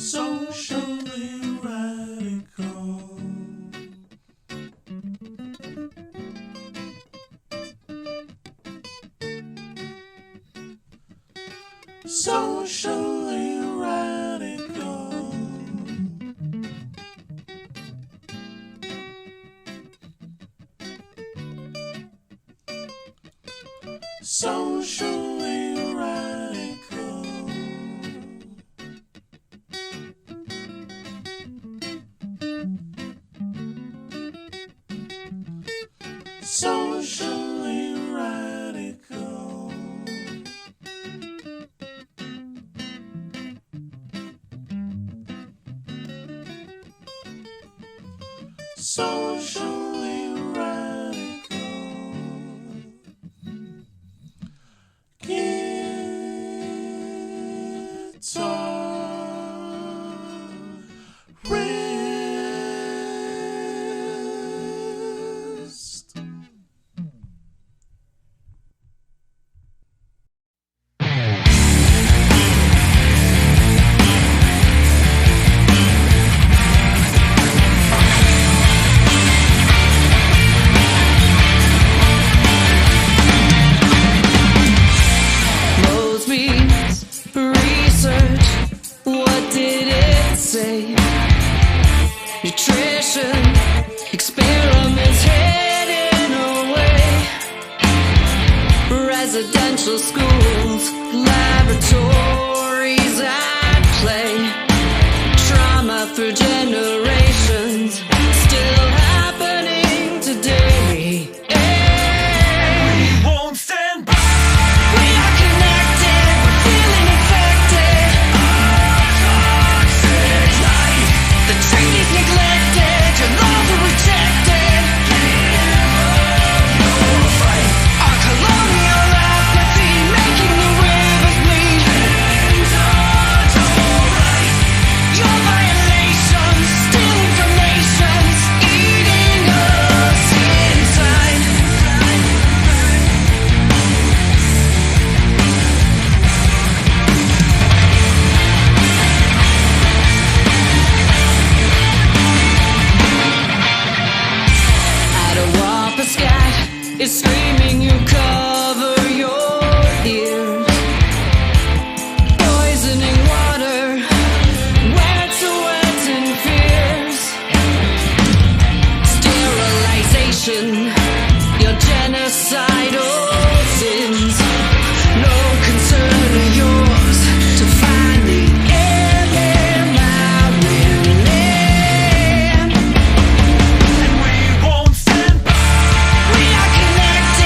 Socially radical. Socially radical. Socially radical. Socially radical. Socially radical. Guitarist. Mosby's research, what did it say? Nutrition, experiments heading away. Residential schools, laboratories at play. Trauma through generations, still happening today. Won't stand by. We are connected, we're feeling infected. Toxic life. The treaty's neglected, your laws are rejected. No fight. Our colonial apathy making the rivers bleed. Things aren't alright. Your violations, stealing from nations, eating us inside. At a Wampascat is screaming, you cover your ears. Poisoning water, wet and fears. Sterilization, your genocidal sins. No concern of yours to find the end out land. And we won't stand by. We are connected.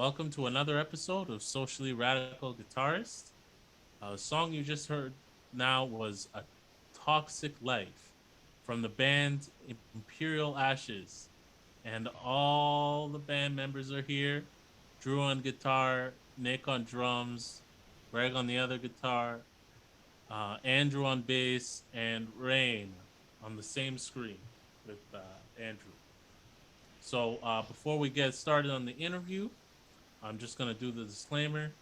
Welcome to another episode of Socially Radical Guitarist. A song you just heard now was A Toxic Life from the band Imperial Ashes. And all the band members are here. Drew on guitar, Nick on drums, Greg on the other guitar, Andrew on bass, and Rayna on the same screen with Andrew. So before we get started on the interview, I'm just going to do the disclaimer.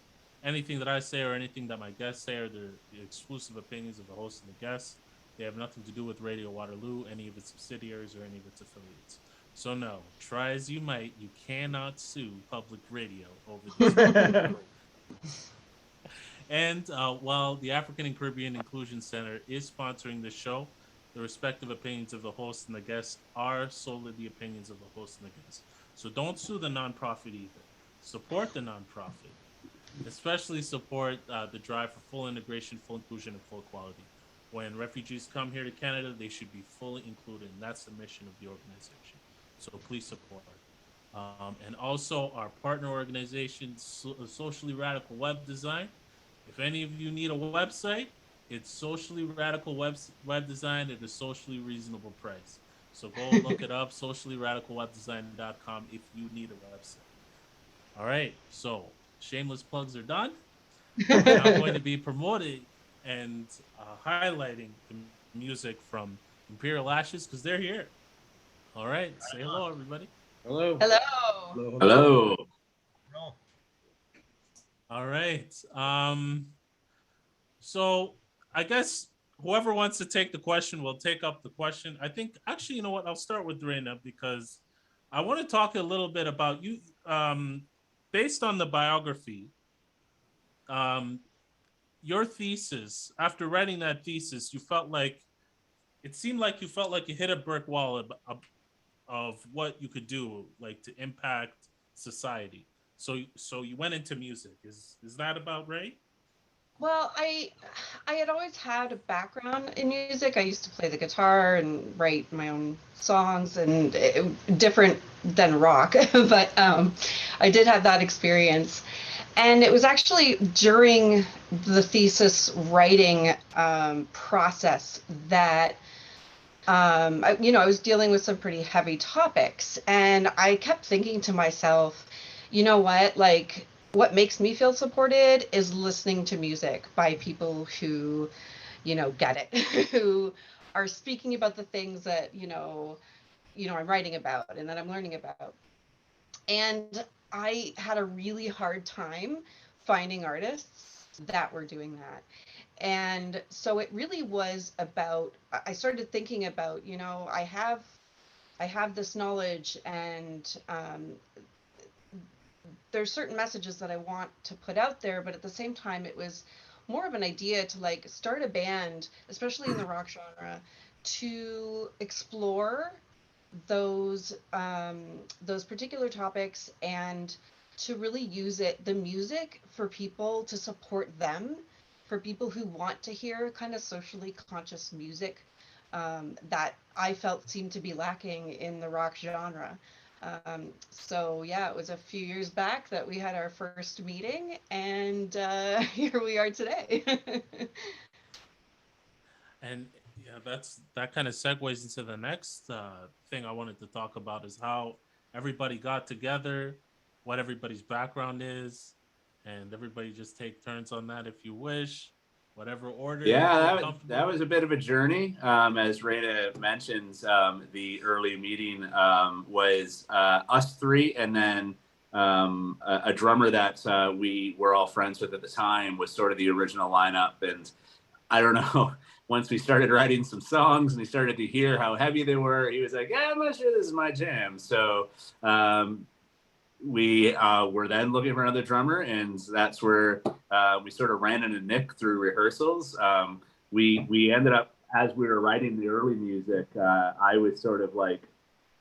Anything that I say or anything that my guests say are the exclusive opinions of the host and the guests. They have nothing to do with Radio Waterloo, any of its subsidiaries, or any of its affiliates. So, no, try as you might, you cannot sue public radio over this program. And while the African and Caribbean Inclusion Center is sponsoring this show, the respective opinions of the host and the guests are solely the opinions of the host and the guests. So don't sue the nonprofit either. Support the nonprofit, especially support the drive for full integration, full inclusion, and full equality. When refugees come here to Canada, they should be fully included, and that's the mission of the organization. So please support. And also our partner organization, Socially Radical Web Design. If any of you need a website, it's Socially Radical Web Design at a socially reasonable price. So go look it up, sociallyradicalwebdesign.com if you need a website. All right, so shameless plugs are done. I'm going to be promoting and highlighting the music from Imperial Ashes because they're here. All right, say hello, everybody. Hello. Hello. Hello. All right. So I guess whoever wants to take the question will take up the question. I think actually, you know what? I'll start with Rayna because I want to talk a little bit about you. Based on the biography, your thesis, after writing that thesis, you felt like it seemed like you felt like you hit a brick wall of what you could do, like to impact society. So you went into music. Is that about right? Well, I had always had a background in music. I used to play the guitar and write my own songs, and different than rock, but I did have that experience. And it was actually during the thesis writing process that I was dealing with some pretty heavy topics, and I kept thinking to myself, you know what, like what makes me feel supported is listening to music by people who, get it, who are speaking about the things that, I'm writing about and that I'm learning about. And I had a really hard time finding artists that were doing that. And so it really was about, I started thinking about, I have this knowledge, and there's certain messages that I want to put out there, but at the same time, it was more of an idea to like start a band, especially in the rock genre, to explore those particular topics, and to really use the music for people to support them, for people who want to hear kind of socially conscious music that I felt seemed to be lacking in the rock genre. So yeah, it was a few years back that we had our first meeting, and here we are today. And yeah, that kind of segues into the next thing I wanted to talk about is how everybody got together, what everybody's background is, and everybody just take turns on that if you wish, whatever order you Yeah, feel that comfortable. was a bit of a journey. As Rayna mentions, the early meeting was us three, and then a drummer that we were all friends with at the time was sort of the original lineup. And I don't know, once we started writing some songs and he started to hear how heavy they were, he was like, yeah, I'm not sure this is my jam. So we were then looking for another drummer, and that's where we sort of ran into Nick through rehearsals. We ended up, as we were writing the early music, I was sort of like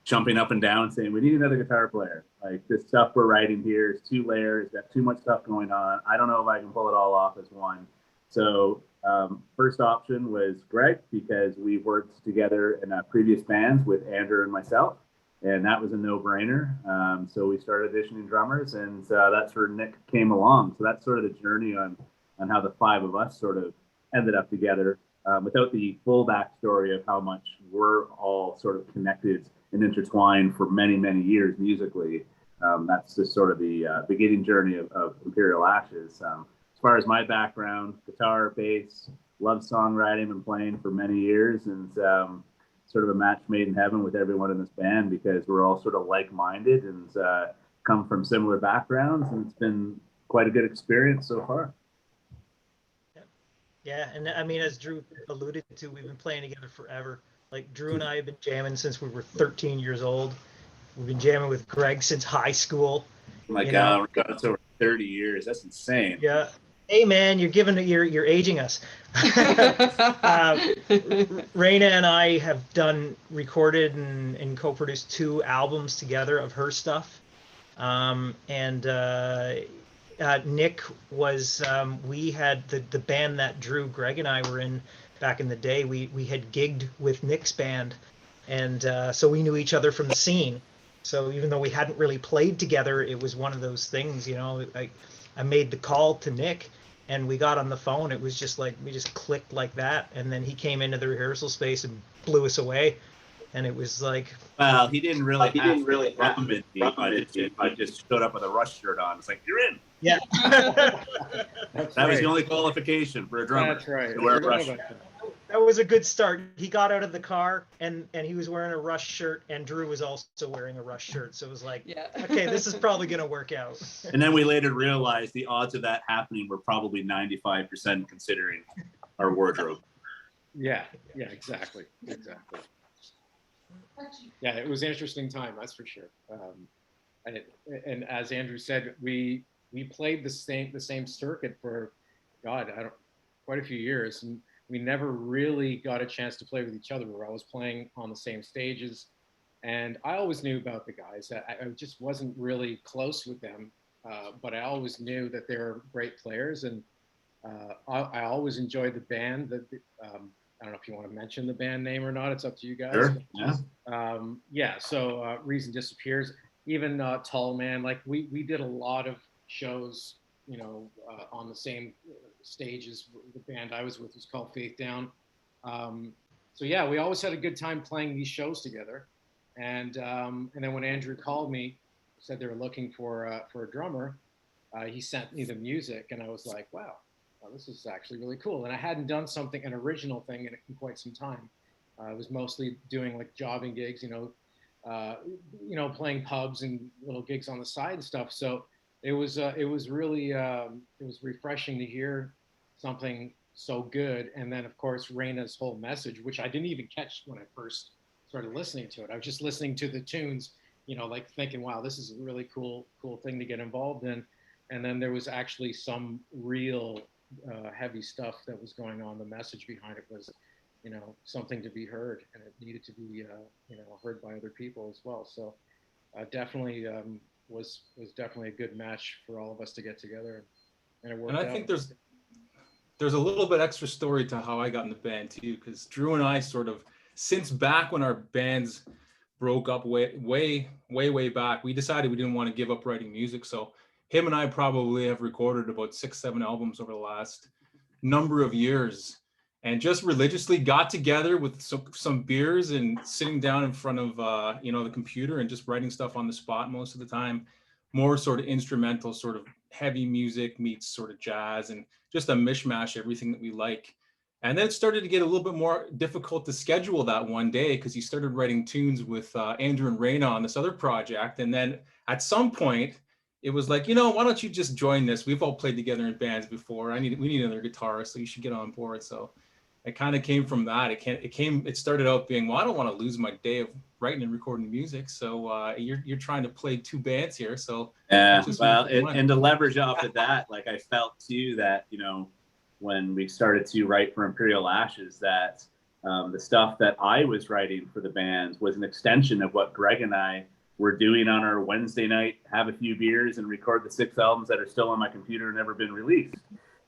jumping up and down saying, we need another guitar player. Like, this stuff we're writing here is 2 layers, got too much stuff going on. I don't know if I can pull it all off as one. So first option was Greg, because we worked together in previous bands with Andrew and myself. and that was a no-brainer. So we started auditioning drummers, and that's where Nick came along. So that's sort of the journey on how the five of us sort of ended up together, without the full backstory of how much we're all sort of connected and intertwined for many, many years musically. That's just sort of the beginning journey of Imperial Ashes. As far as my background, guitar, bass, love songwriting and playing for many years, and sort of a match made in heaven with everyone in this band because we're all sort of like-minded and come from similar backgrounds, and it's been quite a good experience so far. Yeah, and I mean, as Drew alluded to, we've been playing together forever. Like Drew and I have been jamming since we were 13 years old. We've been jamming with Greg since high school. Oh my God, it's over 30 years. That's insane. Yeah. Hey man, you're aging us. Rayna and I have recorded and co-produced 2 albums together of her stuff. Nick was, we had the band that Drew, Greg, and I were in back in the day. We had gigged with Nick's band, and so we knew each other from the scene. So even though we hadn't really played together, it was one of those things, you know. I made the call to Nick, and we got on the phone. It was just like we just clicked like that, and then he came into the rehearsal space and blew us away. And it was like, well, he didn't really recommend me. I just showed up with a Rush shirt on. It's like, you're in. Yeah. That was the only qualification for a drummer. That's right. To wear a Rush. That was a good start. He got out of the car and he was wearing a Rush shirt, and Drew was also wearing a Rush shirt. So it was like, Yeah. okay, this is probably going to work out. And then we later realized the odds of that happening were probably 95% considering our wardrobe. Yeah, exactly. Yeah, it was an interesting time, that's for sure. And as Andrew said, we played the same circuit for quite a few years, and we never really got a chance to play with each other. We were always playing on the same stages, and I always knew about the guys. I just wasn't really close with them, but I always knew that they were great players, and I always enjoyed the band. I don't know if you want to mention the band name or not. It's up to you guys. Sure. Yeah. So Reason Disappears, even Tall Man. Like we did a lot of shows, you know, on the same stages. The band I was with was called Faith Down. So yeah, we always had a good time playing these shows together. And then when Andrew called me, said they were looking for a drummer, he sent me the music, and I was like, wow, this is actually really cool. And I hadn't done an original thing in quite some time. I was mostly doing like jobbing gigs, playing pubs and little gigs on the side and stuff. So it was really refreshing to hear something so good. And then of course Rayna's whole message, which I didn't even catch when I first started listening to it. I was just listening to the tunes, like thinking, wow, this is a really cool thing to get involved in. And then there was actually some real heavy stuff that was going on. The message behind it was, something to be heard, and it needed to be, heard by other people as well. So definitely was definitely a good match for all of us to get together, and it worked out. And I think there's a little bit extra story to how I got in the band too, because Drew and I sort of, since back when our bands broke up way back, we decided we didn't want to give up writing music. So him and I probably have recorded about 6-7 albums over the last number of years, and just religiously got together with some beers and sitting down in front of the computer and just writing stuff on the spot most of the time. More sort of instrumental, sort of heavy music meets sort of jazz, and just a mishmash of everything that we like. And then it started to get a little bit more difficult to schedule that one day, because he started writing tunes with Andrew and Rayna on this other project. And then at some point, it was like, why don't you just join this? We've all played together in bands before. We need another guitarist, so you should get on board. So it kind of came from that. It started out being, well, I don't want to lose my day of writing and recording music. So you're trying to play 2 bands here. So yeah, well, and to leverage off of that, like I felt too that, when we started to write for Imperial Ashes, that the stuff that I was writing for the band was an extension of what Greg and I were doing on our Wednesday night, have a few beers and record the 6 albums that are still on my computer and never been released.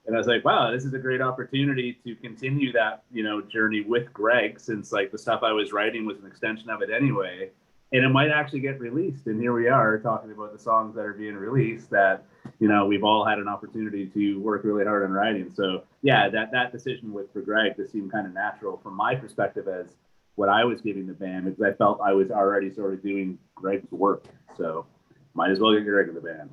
And I was like, wow, this is a great opportunity to continue that, journey with Greg, since like the stuff I was writing was an extension of it anyway. and it might actually get released. And here we are talking about the songs that are being released that, you know, we've all had an opportunity to work really hard on writing. So yeah, that decision for Greg just seemed kind of natural from my perspective as what I was giving the band, because I felt I was already sort of doing Greg's work. So might as well get Greg in the band.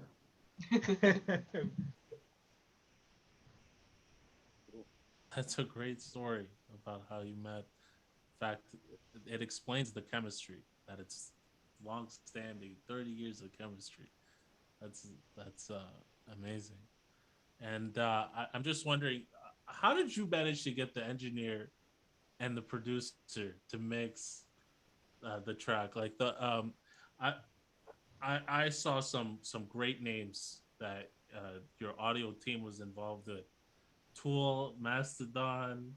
That's a great story about how you met. In fact, it explains the chemistry, that it's long-standing, 30 years of chemistry. That's amazing. And I'm just wondering, how did you manage to get the engineer and the producer to mix the track? Like I saw some great names that your audio team was involved with. Tool, Mastodon,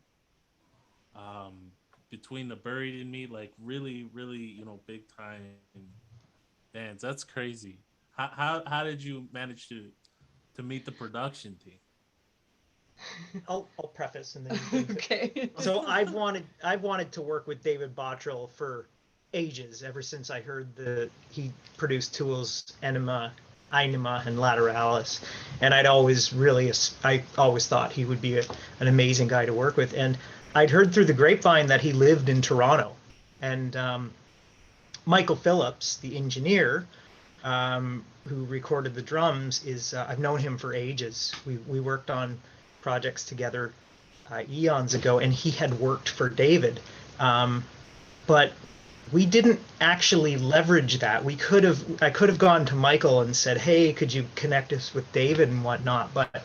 Between the Buried and Me, like really, really, big time bands. That's crazy. How did you manage to meet the production team? I'll preface and then you can Okay. So I've wanted to work with David Bottrill for ages, ever since I heard he produced Tool's Anima, and Lateralis, and I always thought he would be an amazing guy to work with. And I'd heard through the grapevine that he lived in Toronto, and Michael Phillips, the engineer, who recorded the drums, I've known him for ages. We worked on projects together eons ago, and he had worked for David, but we didn't actually leverage that. I could have gone to Michael and said, hey, could you connect us with David and whatnot, but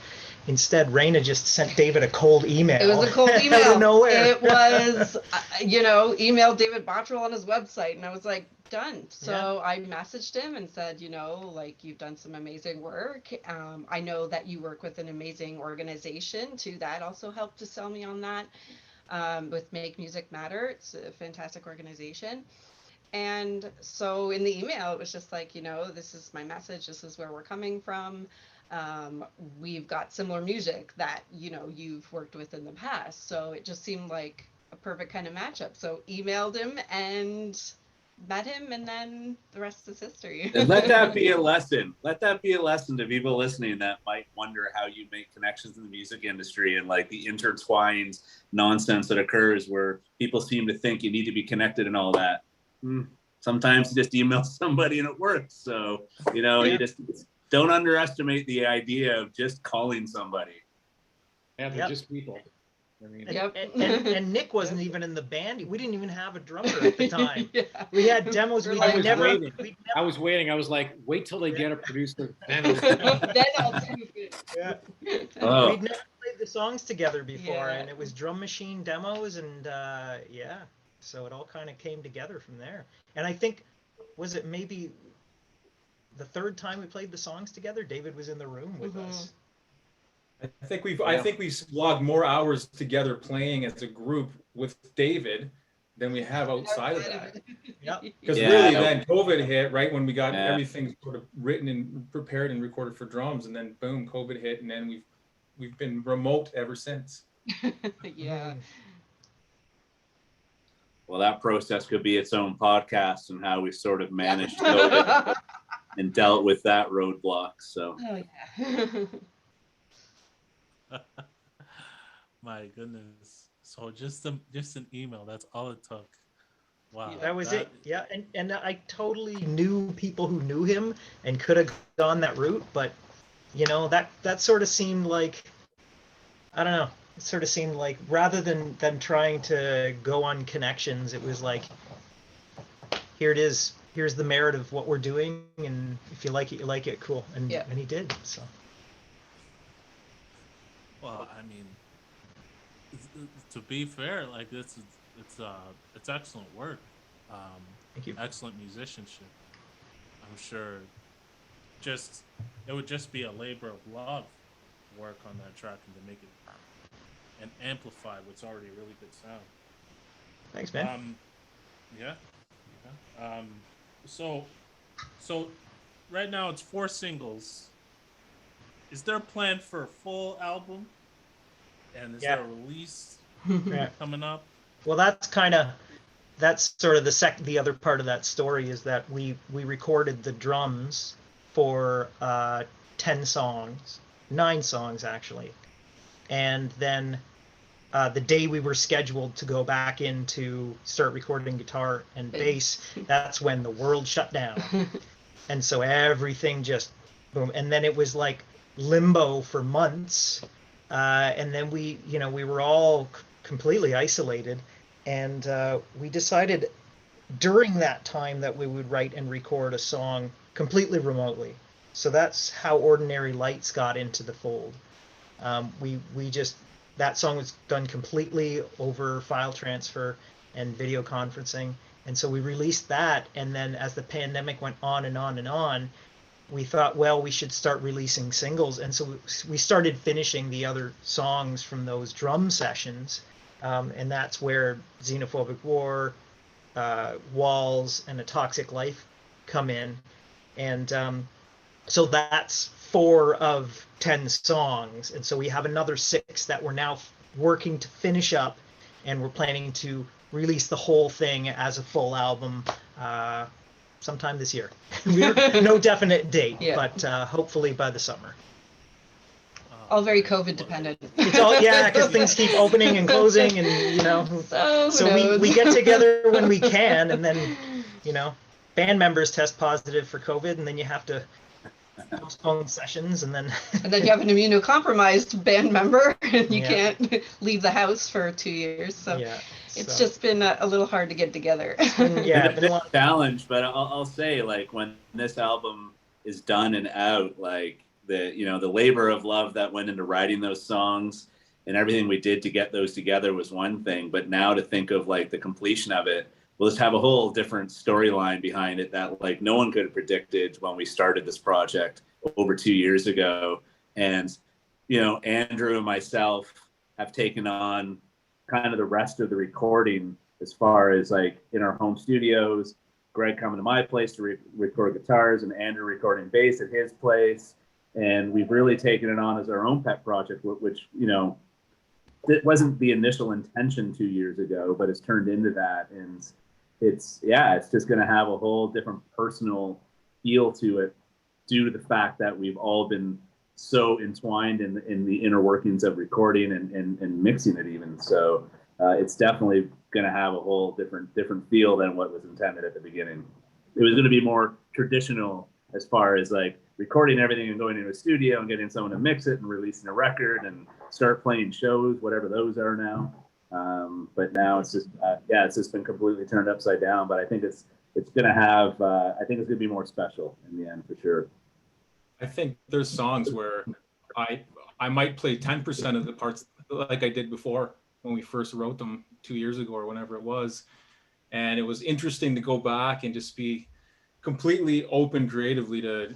instead Rayna just sent David a cold email. It was a cold email. Out of nowhere. It was, emailed David Bottrill on his website, and I was like, done. So I messaged him and said, you've done some amazing work. I know that you work with an amazing organization too. That also helped to sell me on that. With Make Music Matter. It's a fantastic organization. And so in the email, it was just like, this is my message. This is where we're coming from. We've got similar music that, you've worked with in the past. So it just seemed like a perfect kind of matchup. So emailed him and met him, and then the rest is history. And let that be a lesson. Let that be a lesson to people listening that might wonder how you make connections in the music industry and like the intertwined nonsense that occurs where people seem to think you need to be connected and all that. Sometimes you just email somebody and it works. So, you just don't underestimate the idea of just calling somebody. Yeah, they're just people. I mean, And Nick wasn't even in the band. We didn't even have a drummer at the time. We had demos. I was waiting. I was like, wait till they get a producer. Then I'll do it. Oh. We'd never played the songs together before, and it was drum machine demos, and so it all kind of came together from there. And I think, was it maybe the third time we played the songs together? David was in the room with us. I think we've logged more hours together playing as a group with David than we have outside of that. Because really, then COVID hit right when we got everything sort of written and prepared and recorded for drums, and then boom, COVID hit, and then we've been remote ever since. Yeah. Well, that process could be its own podcast and how we sort of managed COVID and dealt with that roadblock. So. Oh yeah. My goodness. So just an email. That's all it took. Wow. That was it. Yeah. And I totally knew people who knew him and could have gone that route, but that sort of seemed like, I don't know. It sort of seemed like rather than trying to go on connections, it was like, here it is. Here's the merit of what we're doing, and if you like it, you like it. Cool. And he did. So. Well, I mean, to be fair, like it's excellent work. Thank you. Excellent musicianship. I'm sure. It would just be a labor of love to work on that track and to make it and amplify what's already a really good sound. Thanks, man. So right now it's 4 singles. Is there a plan for a full album? And is there a release coming up? Well, that's kind of that's sort of the other part of that story is that we recorded the drums for 10 songs, 9 songs actually, and then the day we were scheduled to go back in to start recording guitar and bass, that's when the world shut down. And so everything just boom. And then it was like limbo for months. And then we were all completely isolated. And we decided during that time that we would write and record a song completely remotely. So that's how Ordinary Lights got into the fold. We just, that song was done completely over file transfer and video conferencing. And so we released that. And then as the pandemic went on and on and on, we thought, well, we should start releasing singles. And so we started finishing the other songs from those drum sessions. And that's where Xenophobic War, Walls, and A Toxic Life come in. And so that's 4 of 10 songs. And so we have another 6 that we're now working to finish up, and we're planning to release the whole thing as a full album sometime this year. No definite date, but hopefully by the summer. All very COVID dependent. It's all, yeah, because things keep opening and closing, and so we get together when we can, and then band members test positive for COVID, and then you have to postpone sessions, and then you have an immunocompromised band member, and you can't leave the house for 2 years. So it's just been a little hard to get together. It's been a challenge, but I'll say, like, when this album is done and out, like the labor of love that went into writing those songs and everything we did to get those together was one thing, but now to think of like the completion of it, we'll just have a whole different storyline behind it that like no one could have predicted when we started this project over 2 years ago. And, Andrew and myself have taken on kind of the rest of the recording as far as like in our home studios, Greg coming to my place to record guitars and Andrew recording bass at his place. And we've really taken it on as our own pet project, which, it wasn't the initial intention 2 years ago, but it's turned into that. And it's just going to have a whole different personal feel to it due to the fact that we've all been so entwined in the inner workings of recording and mixing it even. So it's definitely going to have a whole different feel than what was intended at the beginning. It was going to be more traditional as far as like recording everything and going into a studio and getting someone to mix it and releasing a record and start playing shows, whatever those are now. But now it's just, it's just been completely turned upside down. But I think it's going to have, I think it's going to be more special in the end for sure. I think there's songs where I might play 10% of the parts like I did before when we first wrote them 2 years ago or whenever it was. And it was interesting to go back and just be completely open creatively to,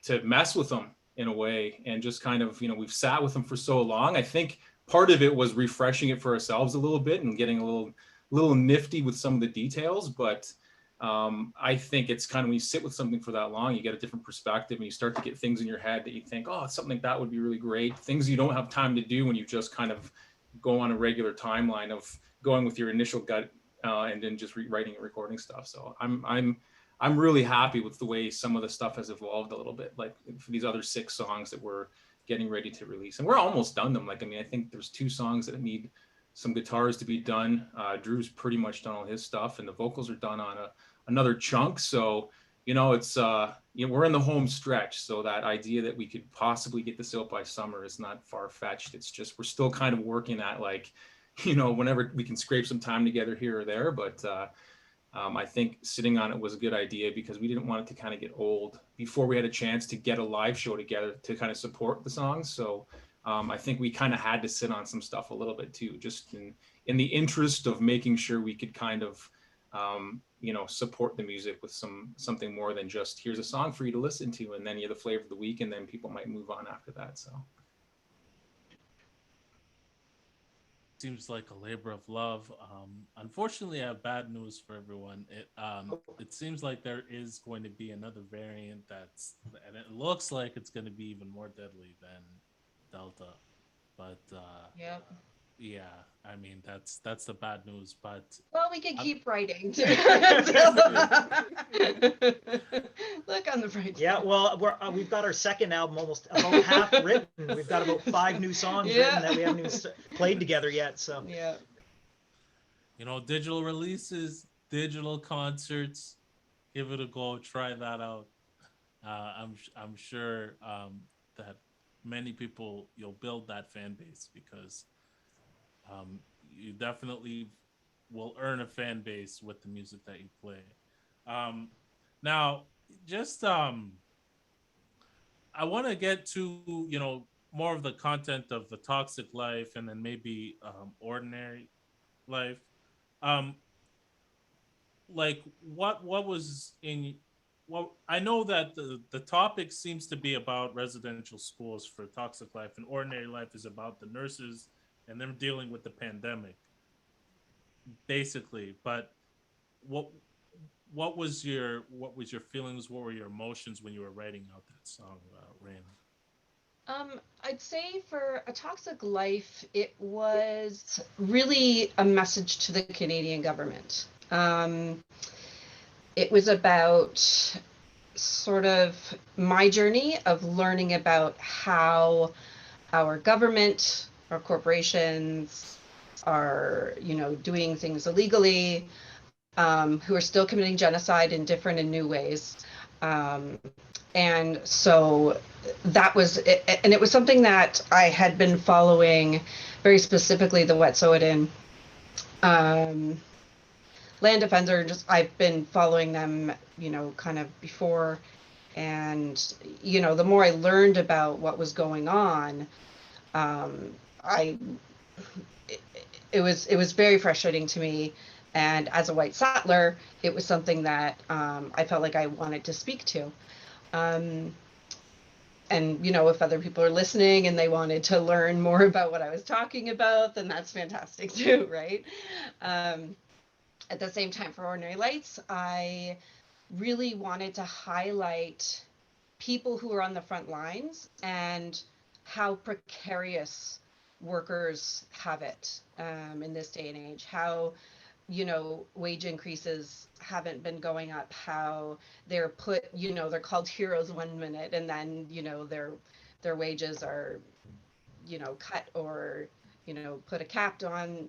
to mess with them in a way. And just kind of, we've sat with them for so long. I think part of it was refreshing it for ourselves a little bit and getting a little nifty with some of the details. But I think it's kind of when you sit with something for that long, you get a different perspective and you start to get things in your head that you think, oh, something like that would be really great. Things you don't have time to do when you just kind of go on a regular timeline of going with your initial gut and then just rewriting and recording stuff. So I'm really happy with the way some of the stuff has evolved a little bit, like for these other 6 songs that we're getting ready to release. And we're almost done them. Like, I think there's 2 songs that need some guitars to be done. Drew's pretty much done all his stuff and the vocals are done on another chunk. So, it's, we're in the home stretch. So that idea that we could possibly get this out by summer is not far-fetched. It's just, we're still kind of working at like, whenever we can scrape some time together here or there. But I think sitting on it was a good idea because we didn't want it to kind of get old before we had a chance to get a live show together to kind of support the songs. So I think we kind of had to sit on some stuff a little bit too, just in the interest of making sure we could kind of, support the music with something more than just here's a song for you to listen to and then you have the flavor of the week and then people might move on after that. So. Seems like a labor of love. Unfortunately, I have bad news for everyone. It seems like there is going to be another variant and it looks like it's going to be even more deadly than Delta. But Yeah, I mean that's the bad news, but Well, we can I'm- keep writing. Look on the bright Yeah, side. well, we've got our second album almost about half written. We've got about 5 new songs written that we haven't even played together yet. So Yeah. digital releases, digital concerts, give it a go, try that out. I'm sure that many people you'll build that fan base because you definitely will earn a fan base with the music that you play. Now, just I want to get to more of the content of the toxic life and then maybe ordinary life. Um, like what was in well, I know that the topic seems to be about residential schools for toxic life, and ordinary life is about the nurses and them dealing with the pandemic, basically. But what what was your feelings? What were your emotions when you were writing out that song, Rayna? I'd say for A Toxic Life, it was really a message to the Canadian government. It was about sort of my journey of learning about how our government, our corporations are, doing things illegally, who are still committing genocide in different and new ways. Um, and so that was it, and it was something that I had been following very specifically the Wet'suwet'en land defender. Just I've been following them, kind of before, and the more I learned about what was going on, I it, it was very frustrating to me. And as a white settler, it was something that I felt like I wanted to speak to. Um, and if other people are listening and they wanted to learn more about what I was talking about, then that's fantastic too, right? Um, at the same time, for Ordinary Lights, I really wanted to highlight people who are on the front lines and how precarious workers have it in this day and age. How wage increases haven't been going up, how they're put, they're called heroes one minute and then, their wages are, cut or, put a cap on.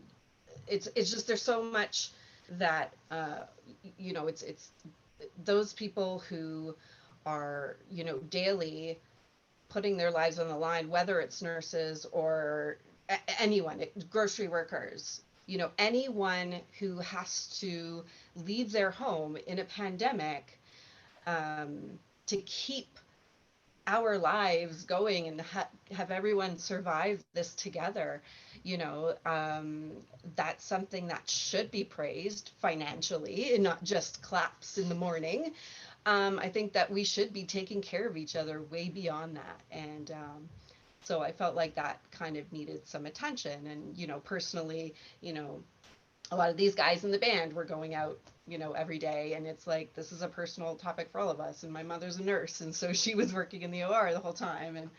It's just there's so much that it's those people who are, daily putting their lives on the line, whether it's nurses or anyone, grocery workers, anyone who has to leave their home in a pandemic to keep our lives going and have everyone survive this together. That's something that should be praised financially and not just claps in the morning. I think that we should be taking care of each other way beyond that. And so I felt like that kind of needed some attention. And, personally, a lot of these guys in the band were going out, every day. And it's like, this is a personal topic for all of us. And my mother's a nurse. And so she was working in the OR the whole time. And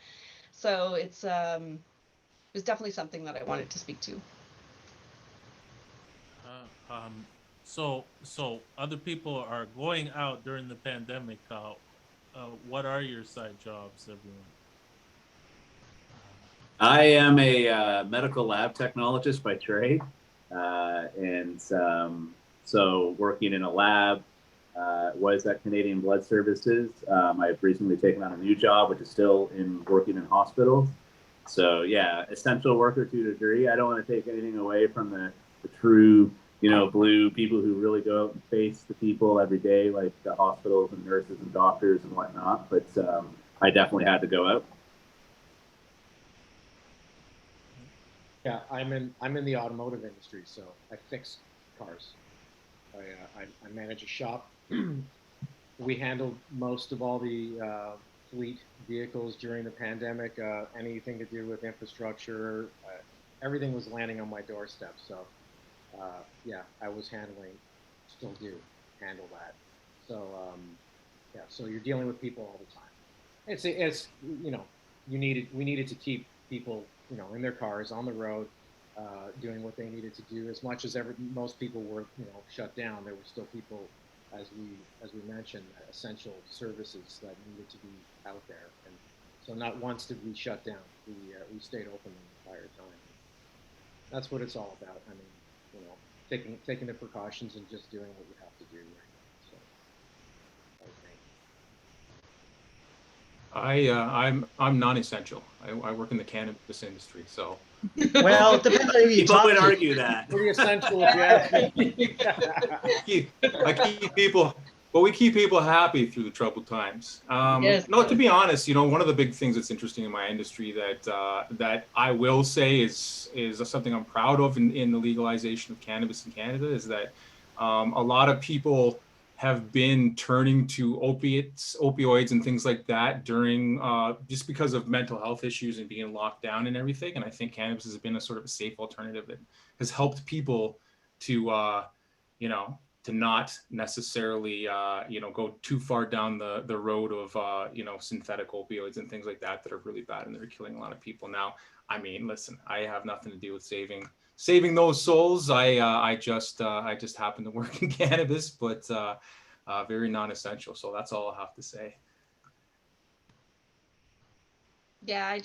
so it was definitely something that I wanted to speak to. So other people are going out during the pandemic. What are your side jobs, everyone? I am a medical lab technologist by trade, and so working in a lab. Was at Canadian Blood Services. I've recently taken on a new job, which is still in working in hospitals. So yeah, essential worker to a degree. I don't want to take anything away from the true, blue people who really go out and face the people every day, like the hospitals and nurses and doctors and whatnot. But I definitely had to go out. Yeah, I'm in the automotive industry, so I fix cars. I manage a shop. We handled most of all the fleet vehicles during the pandemic. Anything to do with infrastructure, everything was landing on my doorstep. So yeah, I was still do handle that. So yeah, so you're dealing with people all the time. It's we needed to keep people in their cars on the road. doing what they needed to do. As much as most people were, shut down, there were still people, as we mentioned, essential services that needed to be out there. And so not once did we shut down. We stayed open the entire time. That's what it's all about. I mean, taking the precautions and just doing what you have to do right now. So, okay. I'm non-essential. I work in the cannabis industry, so Well, it depends on who you People talk would to. argue that. Pretty essential if you ask me. I keep people, but we keep people happy through the troubled times. Yes. No, to be honest, one of the big things that's interesting in my industry that I will say is something I'm proud of in the legalization of cannabis in Canada is that a lot of people have been turning to opioids and things like that during just because of mental health issues and being locked down and everything. And I think cannabis has been a sort of a safe alternative that has helped people to to not necessarily go too far down the road of synthetic opioids and things like that are really bad and they're killing a lot of people. Now, I mean, listen, I have nothing to do with saving those souls. I just happen to work in cannabis, but very non-essential. So that's all I'll have to say. Yeah,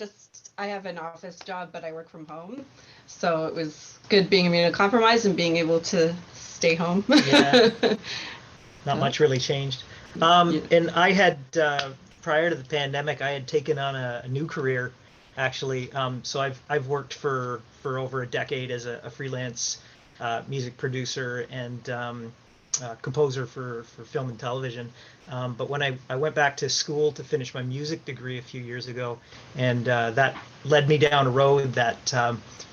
I have an office job, but I work from home. So it was good being immunocompromised and being able to stay home. Yeah. Not much really changed. And I had, prior to the pandemic, I had taken on a new career, actually. So I've worked for over a decade as a freelance music producer and composer for film and television. But when I went back to school to finish my music degree a few years ago, and that led me down a road that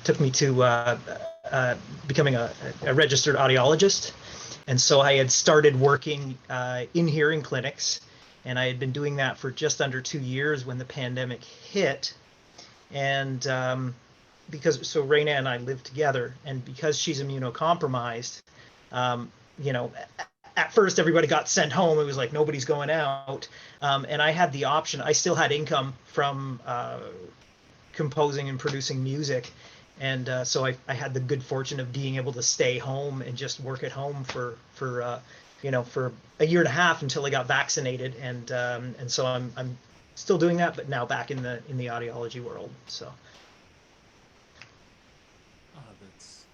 took me to becoming a registered audiologist. And so I had started working in hearing clinics, and I had been doing that for just under 2 years when the pandemic hit. And so Rayna and I lived together, and because she's immunocompromised, at first everybody got sent home. It was like nobody's going out, and I had the option. I still had income from composing and producing music, and so I had the good fortune of being able to stay home and just work at home for a year and a half until I got vaccinated, and so I'm still doing that, but now back in the audiology world. So That's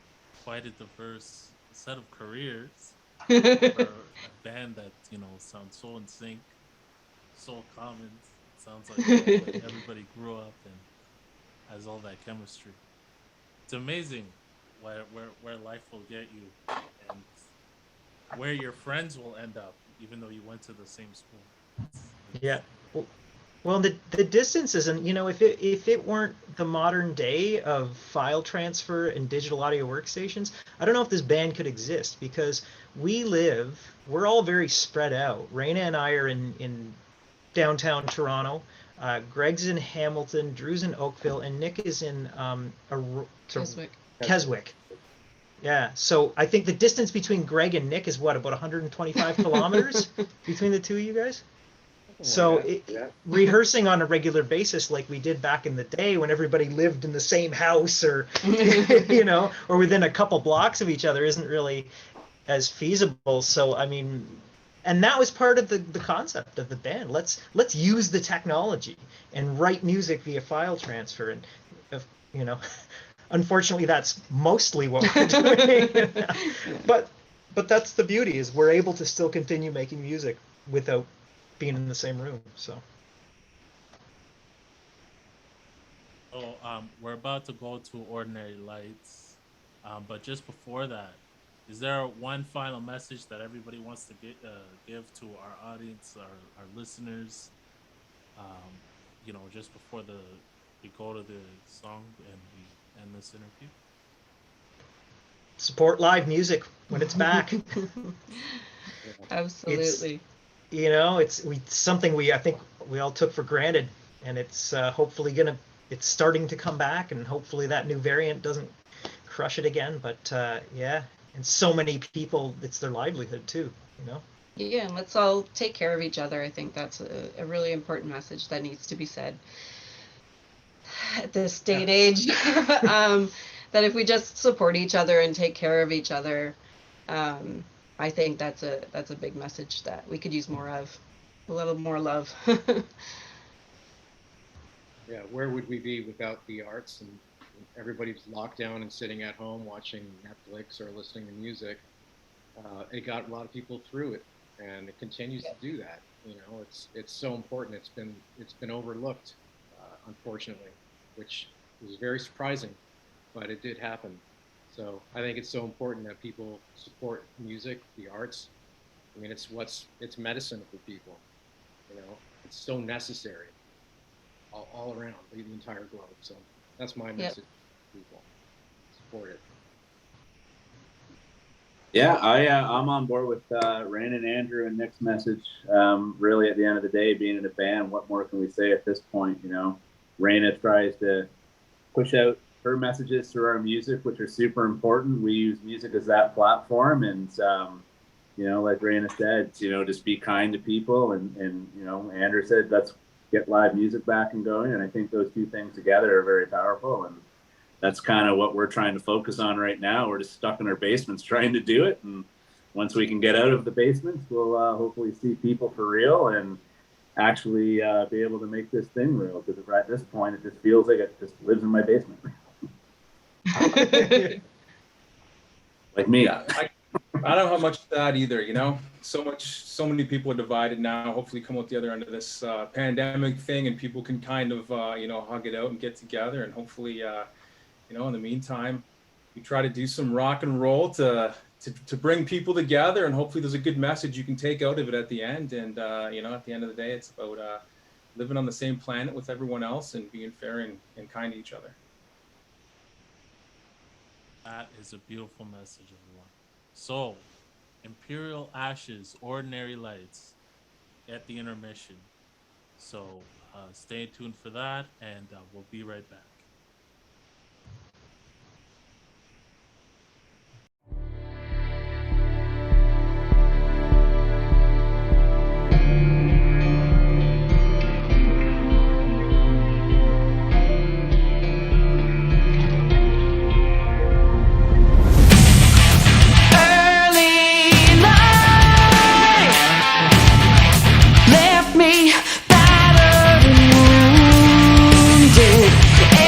quite a diverse set of careers for a band that sounds so in sync, so common. It sounds like everybody grew up and has all that chemistry. It's amazing where life will get you and where your friends will end up, even though you went to the same school. yeah. Well, the distance isn't, if it weren't the modern day of file transfer and digital audio workstations, I don't know if this band could exist, because we're all very spread out. Rayna and I are in downtown Toronto. Greg's in Hamilton, Drew's in Oakville, and Nick is in Keswick. Yeah, so I think the distance between Greg and Nick is what, about 125 kilometers between the two of you guys? So rehearsing on a regular basis like we did back in the day when everybody lived in the same house or or within a couple blocks of each other isn't really as feasible. So I mean, and that was part of the concept of the band. Let's use the technology and write music via file transfer, and unfortunately that's mostly what we're doing. but that's the beauty, is we're able to still continue making music without being in the same room. So we're about to go to Ordinary Lights, but just before that, is there one final message that everybody wants to give to our audience, our listeners, just before we go to the song and we end this interview? support live music when it's back. Absolutely. It's something I think we all took for granted, and it's hopefully it's starting to come back, and hopefully that new variant doesn't crush it again. But and so many people, it's their livelihood too. Yeah, and let's all take care of each other. I think that's a really important message that needs to be said at this day and age. that if we just support each other and take care of each other, I think that's a big message that we could use more of, a little more love. Yeah, where would we be without the arts and everybody's locked down and sitting at home watching Netflix or listening to music? It got a lot of people through it, and it continues to do that. You know, it's so important. It's been overlooked, unfortunately, which was very surprising, but it did happen. So I think it's so important that people support music, the arts. I mean, it's medicine for people. You know, it's so necessary all around the entire globe. So that's my message to people. Support it. Yeah, I'm on board with Rayna and Andrew and Nick's message. Really, at the end of the day, being in a band, what more can we say at this point? You know, Rayna tries to push out her messages through our music, which are super important. We use music as that platform, and you know, like Rayna said, you know, just be kind to people, and you know, Andrew said, let's get live music back and going. And I think those two things together are very powerful, and that's kind of what we're trying to focus on right now. We're just stuck in our basements trying to do it. And once we can get out of the basements, we'll hopefully see people for real and actually be able to make this thing real. Because at this point, it just feels like it just lives in my basement. Like me. Yeah, I don't have much of that either, you know. So many people are divided now. Hopefully come out the other end of this pandemic thing, and people can kind of you know, hug it out and get together, and hopefully you know, in the meantime, we try to do some rock and roll to bring people together, and hopefully there's a good message you can take out of it at the end. And you know, at the end of the day, it's about living on the same planet with everyone else and being fair and kind to each other. That is a beautiful message, everyone. So, Imperial Ashes, Ordinary Lights at the intermission. So, stay tuned for that, and we'll be right back. Left me battered and wounded.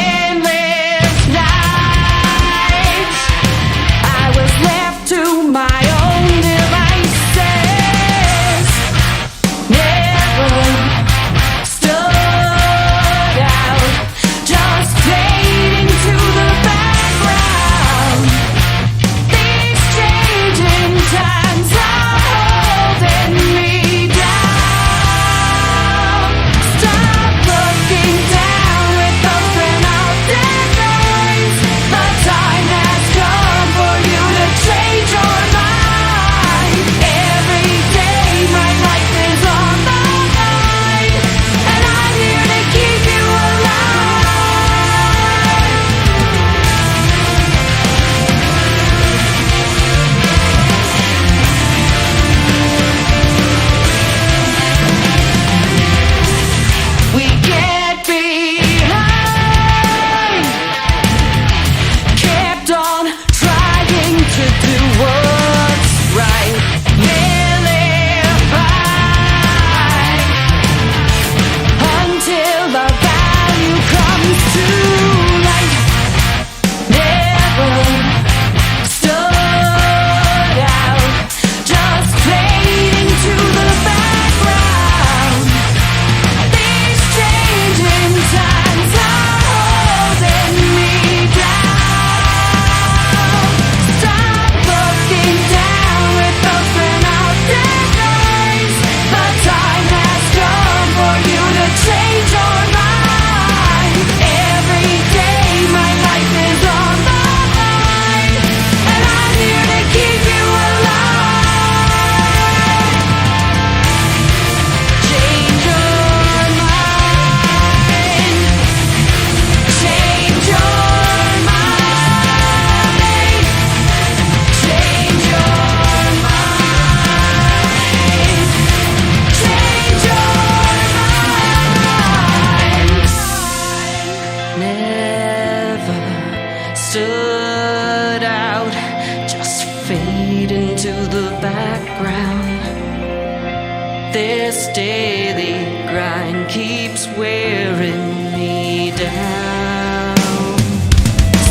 into the background. This daily grind keeps wearing me down.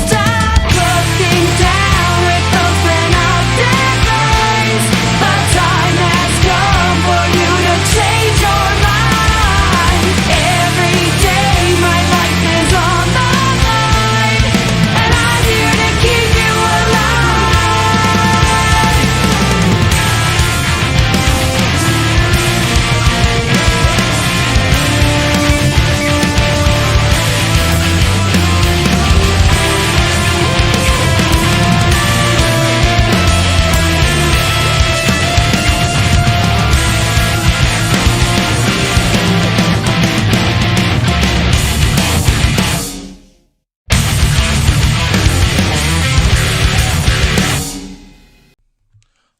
Stop looking down with open up deadlines. The time has come for you to change your mind. Every day my life is on the line, and I'm here to keep you alive.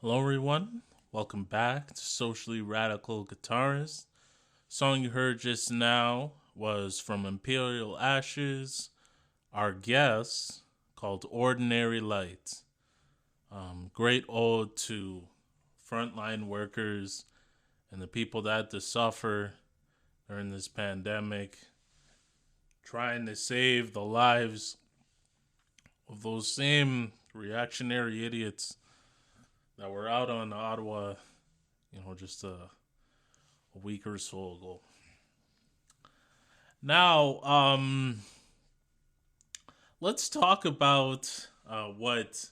Hello, everyone. Welcome back to Socially Radical Guitarist. Song you heard just now was from Imperial Ashes, our guest, called Ordinary Light. Great ode to frontline workers and the people that had to suffer during this pandemic, trying to save the lives of those same reactionary idiots that were out on Ottawa, just a week or so ago. Now, let's talk about what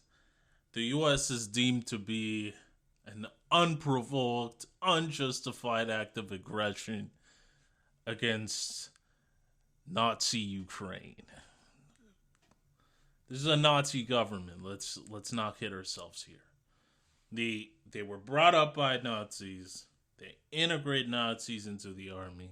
the U.S. has deemed to be an unprovoked, unjustified act of aggression against Nazi Ukraine. This is a Nazi government. Let's not kid ourselves here. They were brought up by Nazis. They integrate Nazis into the army.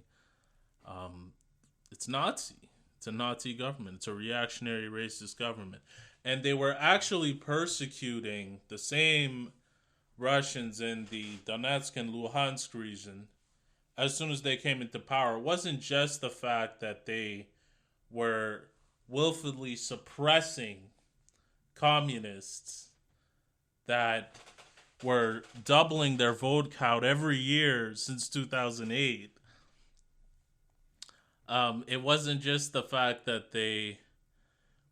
It's Nazi. It's a Nazi government. It's a reactionary, racist government. And they were actually persecuting the same Russians in the Donetsk and Luhansk region as soon as they came into power. It wasn't just the fact that they were willfully suppressing communists that were doubling their vote count every year since 2008. It wasn't just the fact that they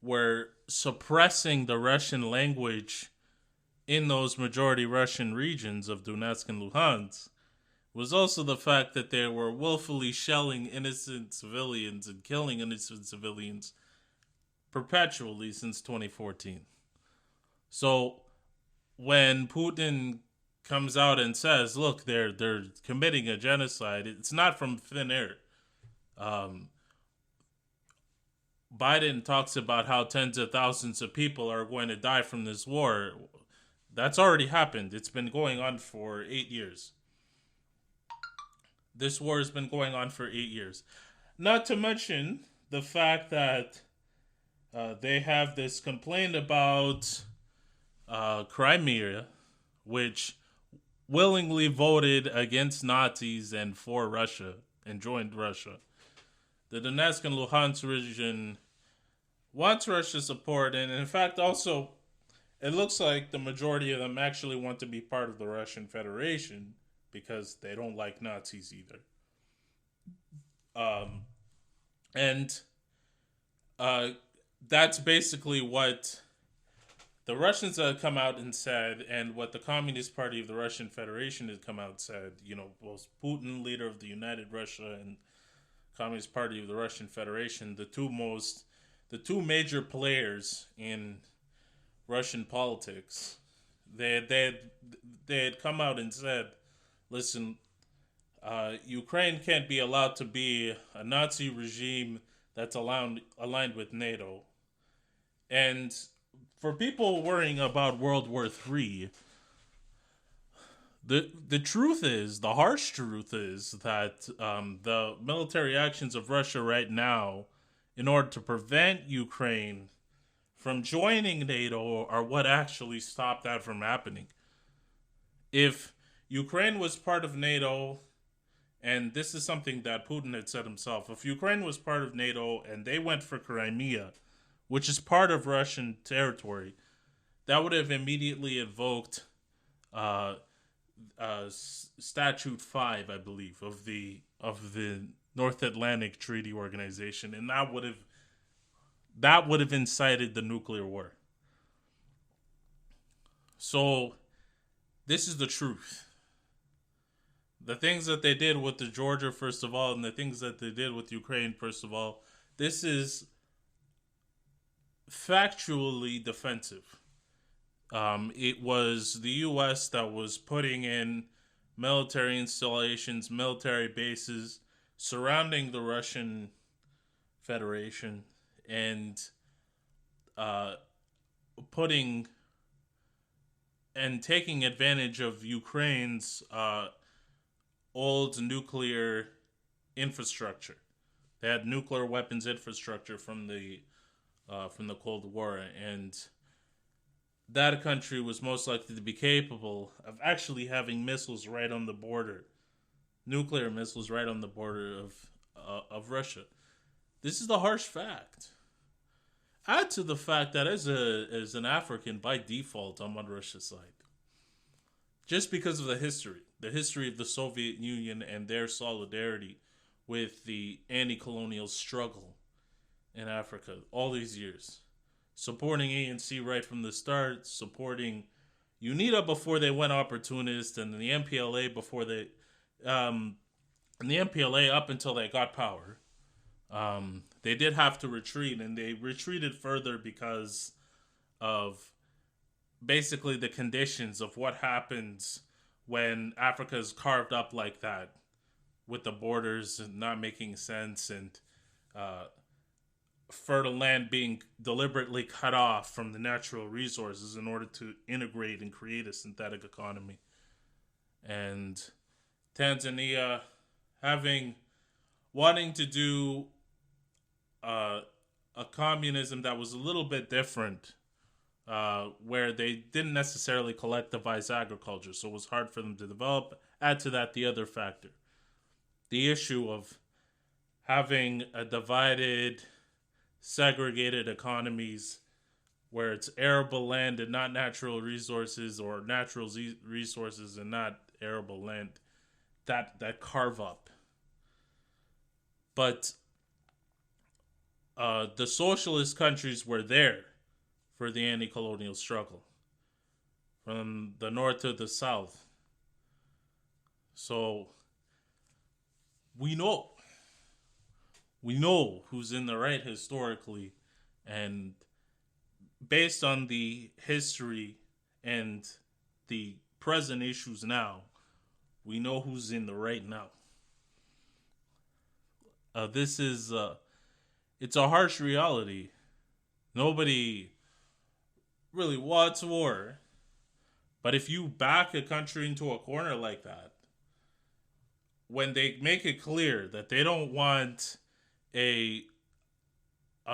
were suppressing the Russian language in those majority Russian regions of Donetsk and Luhansk. It was also the fact that they were willfully shelling innocent civilians and killing innocent civilians perpetually since 2014. So when Putin comes out and says, look, they're committing a genocide, it's not from thin air. Biden talks about how tens of thousands of people are going to die from this war. That's already happened. It's been going on for 8 years. This war has been going on for 8 years. Not to mention the fact that they have this complaint about Crimea, which willingly voted against Nazis and for Russia and joined Russia. The Donetsk and Luhansk region wants Russia's support, and in fact also it looks like the majority of them actually want to be part of the Russian Federation because they don't like Nazis either. That's basically what the Russians have come out and said, and what the Communist Party of the Russian Federation has come out and said. Both Putin, leader of the United Russia, and Communist Party of the Russian Federation, the two major players in Russian politics, they had come out and said, listen, Ukraine can't be allowed to be a Nazi regime that's aligned with NATO. And for people worrying about World War III, the truth is, the harsh truth is that the military actions of Russia right now, in order to prevent Ukraine from joining NATO, are what actually stopped that from happening. If Ukraine was part of NATO, and this is something that Putin had said himself, if Ukraine was part of NATO and they went for Crimea, which is part of Russian territory, that would have immediately invoked uh, Statute 5, I believe, of the North Atlantic Treaty Organization, and that would have incited the nuclear war. So this is the truth. The things that they did with the Georgia, first of all, and the things that they did with Ukraine, first of all, this is factually defensive. It was the U.S. that was putting in military installations, military bases surrounding the Russian Federation, and putting and taking advantage of Ukraine's old nuclear infrastructure. They had nuclear weapons infrastructure from the Cold War, and that country was most likely to be capable of actually having missiles right on the border, nuclear missiles right on the border of Russia. This is the harsh fact. Add to the fact that as an African, by default, I'm on Russia's side. Just because of the history of the Soviet Union and their solidarity with the anti-colonial struggle in Africa all these years. Supporting ANC right from the start, supporting UNITA before they went opportunist, and the MPLA before they, and the MPLA up until they got power. They did have to retreat, and they retreated further because of basically the conditions of what happens when Africa is carved up like that, with the borders not making sense, and fertile land being deliberately cut off from the natural resources in order to integrate and create a synthetic economy. And Tanzania wanting to do a communism that was a little bit different, where they didn't necessarily collectivize agriculture, so it was hard for them to develop. Add to that the other factor, the issue of having a divided, segregated economies where it's arable land and not natural resources, or natural resources and not arable land, that carve up. But the socialist countries were there for the anti-colonial struggle, from the north to the south. So we know who's in the right historically, and based on the history and the present issues now, we know who's in the right now. This is it's a harsh reality. Nobody really wants war, but if you back a country into a corner like that, when they make it clear that they don't want a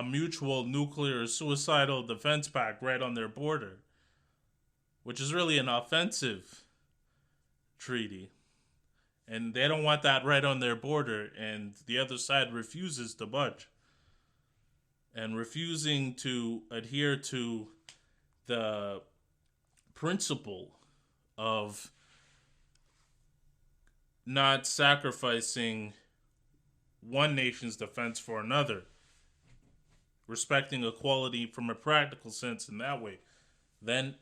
mutual nuclear suicidal defense pact right on their border, which is really an offensive treaty, and they don't want that right on their border, and the other side refuses to budge, and refusing to adhere to the principle of not sacrificing one nation's defense for another, respecting equality from a practical sense in that way, then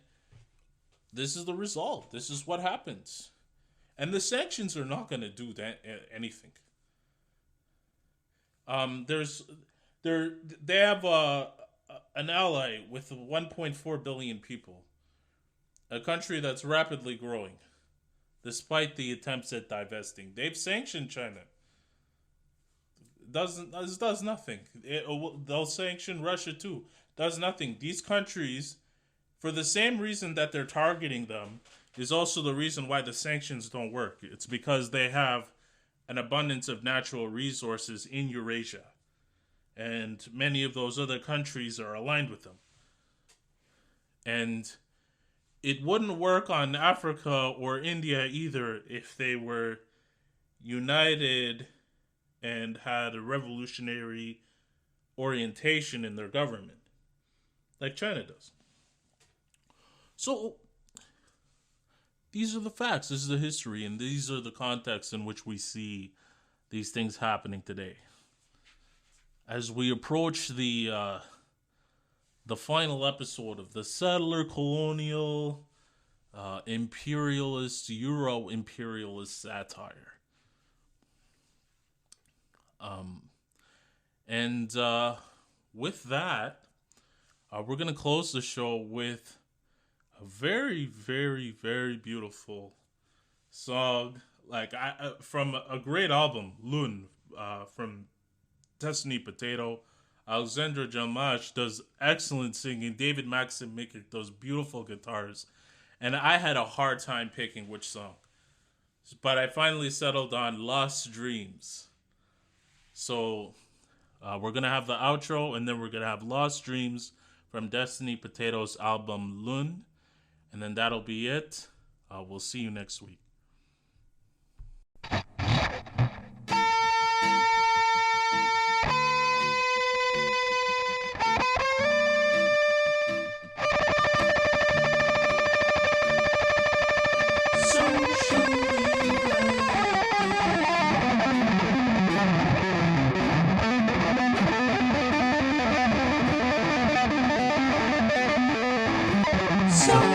this is the result. This is what happens. And the sanctions are not going to do that anything. They have an ally with 1.4 billion people, a country that's rapidly growing, despite the attempts at divesting. They've sanctioned China. Does nothing. They'll sanction Russia too. Does nothing. These countries, for the same reason that they're targeting them, is also the reason why the sanctions don't work. It's because they have an abundance of natural resources in Eurasia, and many of those other countries are aligned with them. And it wouldn't work on Africa or India either if they were united and had a revolutionary orientation in their government, like China does. So these are the facts. This is the history, and these are the contexts in which we see these things happening today. As we approach the final episode of the settler colonial imperialist Euro-imperialist satire. And with that, we're going to close the show with a very, very, very beautiful song, like from a great album, Lun, from Destiny Potato. Alexandra Jamash does excellent singing. David Maxim making those beautiful guitars. And I had a hard time picking which song. But I finally settled on Lost Dreams. So we're going to have the outro, and then we're going to have Lost Dreams from Destiny Potato's album Lun. And then that'll be it. We'll see you next week. So